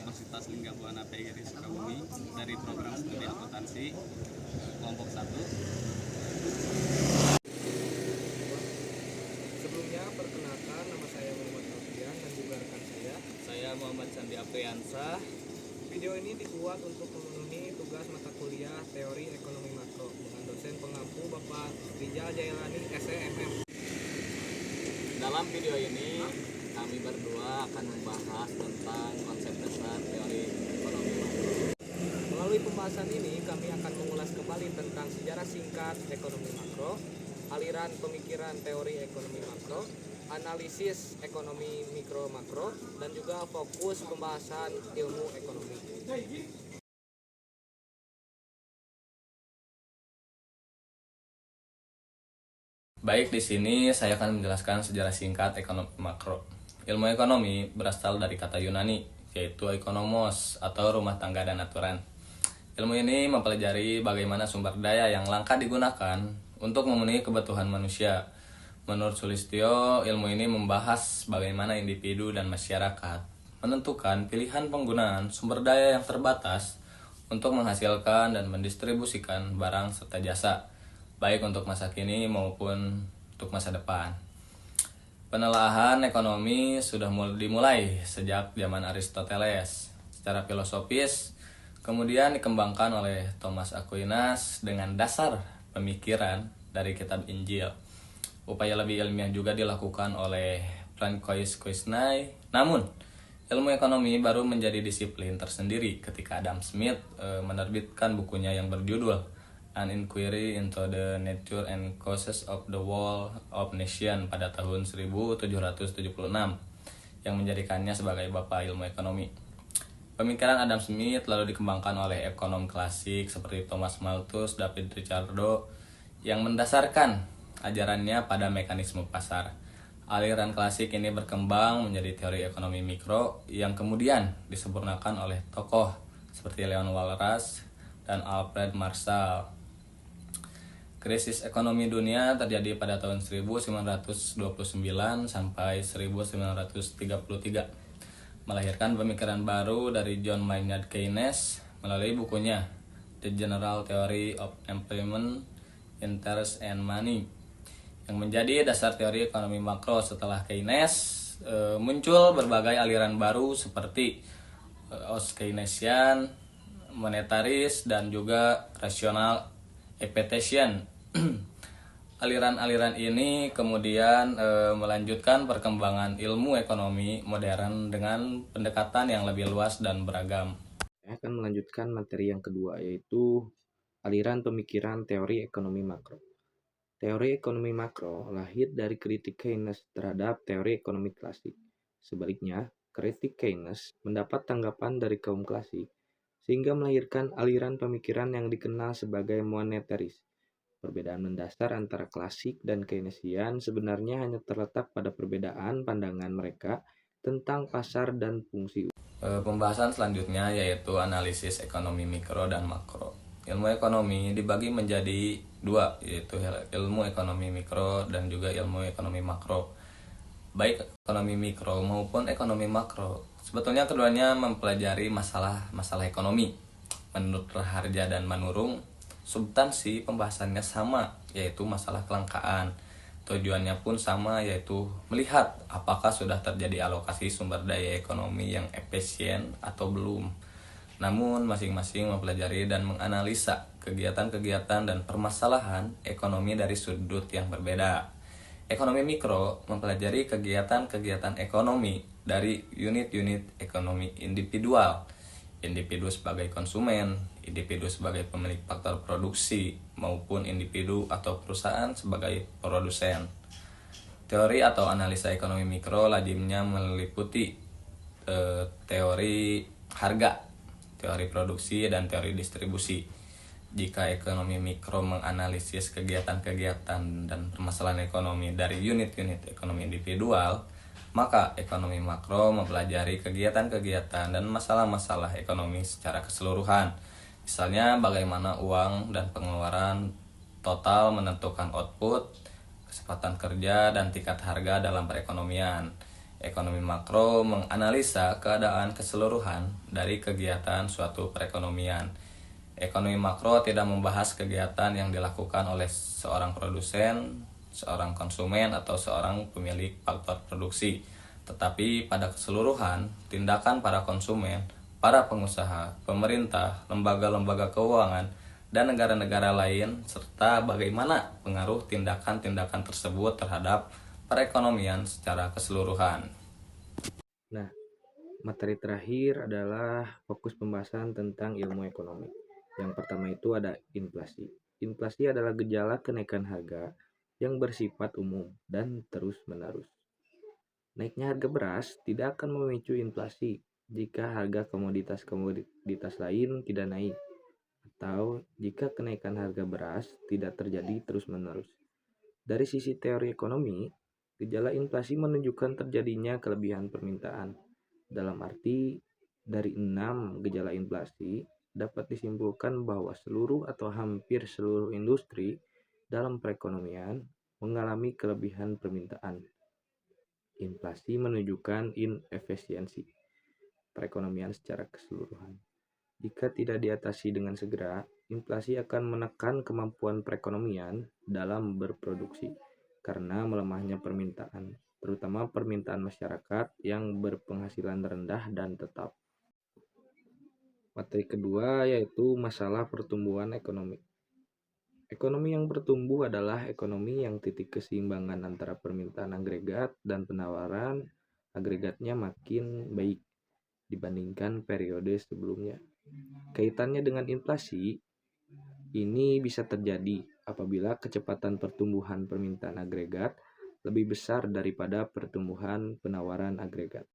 Universitas Lingga Buana PGRI Sukabumi dari program studi akuntansi kelompok 1. Sebelumnya perkenalkan, nama saya Muhammad Alfian dan juga rekan saya Muhammad Sandi Apriansah. Video ini dibuat untuk memenuhi tugas mata kuliah teori ekonomi makro dengan dosen pengampu Bapak Rijal Jailani SEMM. Dalam video ini kami berdua akan membahas tentang konsep dasar teori ekonomi makro. Melalui pembahasan ini kami akan mengulas kembali tentang sejarah singkat ekonomi makro, aliran pemikiran teori ekonomi makro, analisis ekonomi mikro makro, dan juga fokus pembahasan ilmu ekonomi. Baik, di sini saya akan menjelaskan sejarah singkat ekonomi makro. Ilmu ekonomi berasal dari kata Yunani, yaitu ekonomos atau rumah tangga dan aturan. Ilmu ini mempelajari bagaimana sumber daya yang langka digunakan untuk memenuhi kebutuhan manusia. Menurut Sulistyo, ilmu ini membahas bagaimana individu dan masyarakat menentukan pilihan penggunaan sumber daya yang terbatas untuk menghasilkan dan mendistribusikan barang serta jasa, baik untuk masa kini maupun untuk masa depan. Penelaahan ekonomi sudah dimulai sejak zaman Aristoteles secara filosofis, kemudian dikembangkan oleh Thomas Aquinas dengan dasar pemikiran dari kitab Injil. Upaya lebih ilmiah juga dilakukan oleh Francois Quesnay. Namun, ilmu ekonomi baru menjadi disiplin tersendiri ketika Adam Smith menerbitkan bukunya yang berjudul An Inquiry into the Nature and Causes of the Fall of Nations pada tahun 1776 yang menjadikannya sebagai bapak ilmu ekonomi. Pemikiran Adam Smith lalu dikembangkan oleh ekonom klasik seperti Thomas Malthus, David Ricardo yang mendasarkan ajarannya pada mekanisme pasar. Aliran klasik ini berkembang menjadi teori ekonomi mikro yang kemudian disempurnakan oleh tokoh seperti Leon Walras dan Alfred Marshall. Krisis ekonomi dunia terjadi pada tahun 1929 sampai 1933, melahirkan pemikiran baru dari John Maynard Keynes melalui bukunya The General Theory of Employment, Interest and Money, yang menjadi dasar teori ekonomi makro. Setelah Keynes, muncul berbagai aliran baru seperti Keynesian, monetaris, dan juga rasional expectation. Aliran-aliran ini kemudian melanjutkan perkembangan ilmu ekonomi modern dengan pendekatan yang lebih luas dan beragam. Saya akan melanjutkan materi yang kedua, yaitu aliran pemikiran teori ekonomi makro. Teori ekonomi makro lahir dari kritik Keynes terhadap teori ekonomi klasik. Sebaliknya, kritik Keynes mendapat tanggapan dari kaum klasik, sehingga melahirkan aliran pemikiran yang dikenal sebagai monetaris. Perbedaan mendasar antara klasik dan Keynesian sebenarnya hanya terletak pada perbedaan pandangan mereka tentang pasar dan fungsi. Pembahasan selanjutnya yaitu analisis ekonomi mikro dan makro. Ilmu ekonomi dibagi menjadi dua, yaitu ilmu ekonomi mikro dan juga ilmu ekonomi makro. Baik ekonomi mikro maupun ekonomi makro, sebetulnya keduanya mempelajari masalah ekonomi. Menurut Raharja dan Manurung, substansi pembahasannya sama, yaitu masalah kelangkaan. Tujuannya pun sama, yaitu melihat apakah sudah terjadi alokasi sumber daya ekonomi yang efisien atau belum. Namun masing-masing mempelajari dan menganalisa kegiatan-kegiatan dan permasalahan ekonomi dari sudut yang berbeda. Ekonomi mikro mempelajari kegiatan-kegiatan ekonomi dari unit-unit ekonomi individual. Individu sebagai konsumen, individu sebagai pemilik faktor produksi, maupun individu atau perusahaan sebagai produsen. Teori atau analisa ekonomi mikro lazimnya meliputi teori harga, teori produksi, dan teori distribusi. Jika ekonomi mikro menganalisis kegiatan-kegiatan dan permasalahan ekonomi dari unit-unit ekonomi individual, maka ekonomi makro mempelajari kegiatan-kegiatan dan masalah-masalah ekonomi secara keseluruhan. Misalnya bagaimana uang dan pengeluaran total menentukan output, kesempatan kerja, dan tingkat harga dalam perekonomian. Ekonomi makro menganalisa keadaan keseluruhan dari kegiatan suatu perekonomian. Ekonomi makro tidak membahas kegiatan yang dilakukan oleh seorang produsen, seorang konsumen, atau seorang pemilik faktor produksi, tetapi pada keseluruhan tindakan para konsumen, para pengusaha, pemerintah, lembaga-lembaga keuangan, dan negara-negara lain, serta bagaimana pengaruh tindakan-tindakan tersebut terhadap perekonomian secara keseluruhan. Nah, materi terakhir adalah fokus pembahasan tentang ilmu ekonomi. Yang pertama itu ada inflasi. Inflasi adalah gejala kenaikan harga yang bersifat umum dan terus-menerus. Naiknya harga beras tidak akan memicu inflasi jika harga komoditas lain tidak naik, atau jika kenaikan harga beras tidak terjadi terus-menerus. Dari sisi teori ekonomi, gejala inflasi menunjukkan terjadinya kelebihan permintaan. Dalam arti, dari 6 gejala inflasi, dapat disimpulkan bahwa seluruh atau hampir seluruh industri dalam perekonomian mengalami kelebihan permintaan. Inflasi menunjukkan inefisiensi perekonomian secara keseluruhan. Jika tidak diatasi dengan segera, inflasi akan menekan kemampuan perekonomian dalam berproduksi karena melemahnya permintaan, terutama permintaan masyarakat yang berpenghasilan rendah dan tetap. Materi kedua yaitu masalah pertumbuhan ekonomi. Ekonomi yang bertumbuh adalah ekonomi yang titik keseimbangan antara permintaan agregat dan penawaran agregatnya makin baik dibandingkan periode sebelumnya. Kaitannya dengan inflasi, ini bisa terjadi apabila kecepatan pertumbuhan permintaan agregat lebih besar daripada pertumbuhan penawaran agregat.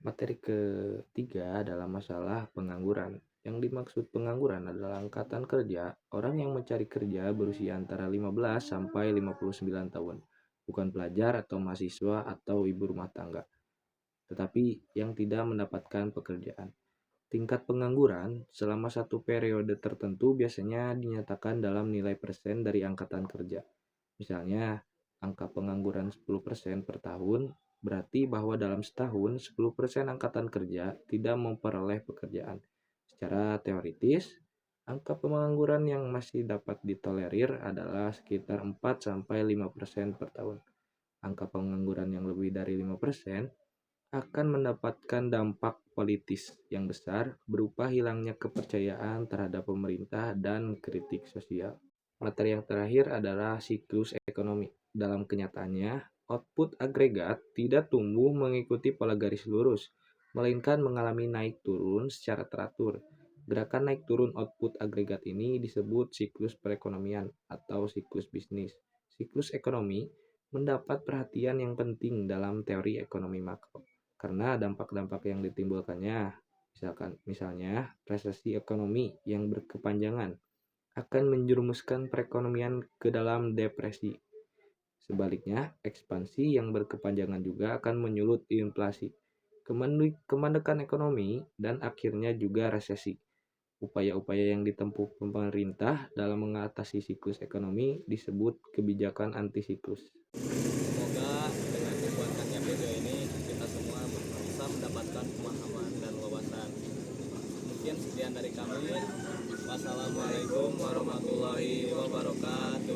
Materi ketiga adalah masalah pengangguran. Yang dimaksud pengangguran adalah angkatan kerja orang yang mencari kerja berusia antara 15 sampai 59 tahun, bukan pelajar atau mahasiswa atau ibu rumah tangga, tetapi yang tidak mendapatkan pekerjaan. Tingkat pengangguran selama satu periode tertentu biasanya dinyatakan dalam nilai persen dari angkatan kerja. Misalnya, angka pengangguran 10% per tahun berarti bahwa dalam setahun 10% angkatan kerja tidak memperoleh pekerjaan. Secara teoritis, angka pengangguran yang masih dapat ditolerir adalah sekitar 4-5% per tahun. Angka pengangguran yang lebih dari 5% akan mendapatkan dampak politis yang besar berupa hilangnya kepercayaan terhadap pemerintah dan kritik sosial. Materi yang terakhir adalah siklus ekonomi. Dalam kenyataannya, output agregat tidak tumbuh mengikuti pola garis lurus, melainkan mengalami naik turun secara teratur. Gerakan naik turun output agregat ini disebut siklus perekonomian atau siklus bisnis. Siklus ekonomi mendapat perhatian yang penting dalam teori ekonomi makro, karena dampak-dampak yang ditimbulkannya, misalnya resesi ekonomi yang berkepanjangan, akan menjerumuskan perekonomian ke dalam depresi. Sebaliknya, ekspansi yang berkepanjangan juga akan menyulut inflasi, kemandekan ekonomi, dan akhirnya juga resesi. Upaya-upaya yang ditempuh pemerintah dalam mengatasi siklus ekonomi disebut kebijakan antisiklus. Semoga dengan dibuatkannya video ini kita semua bisa mendapatkan pemahaman dan wawasan. Mungkin sekian dari kami. Wassalamualaikum warahmatullahi wabarakatuh.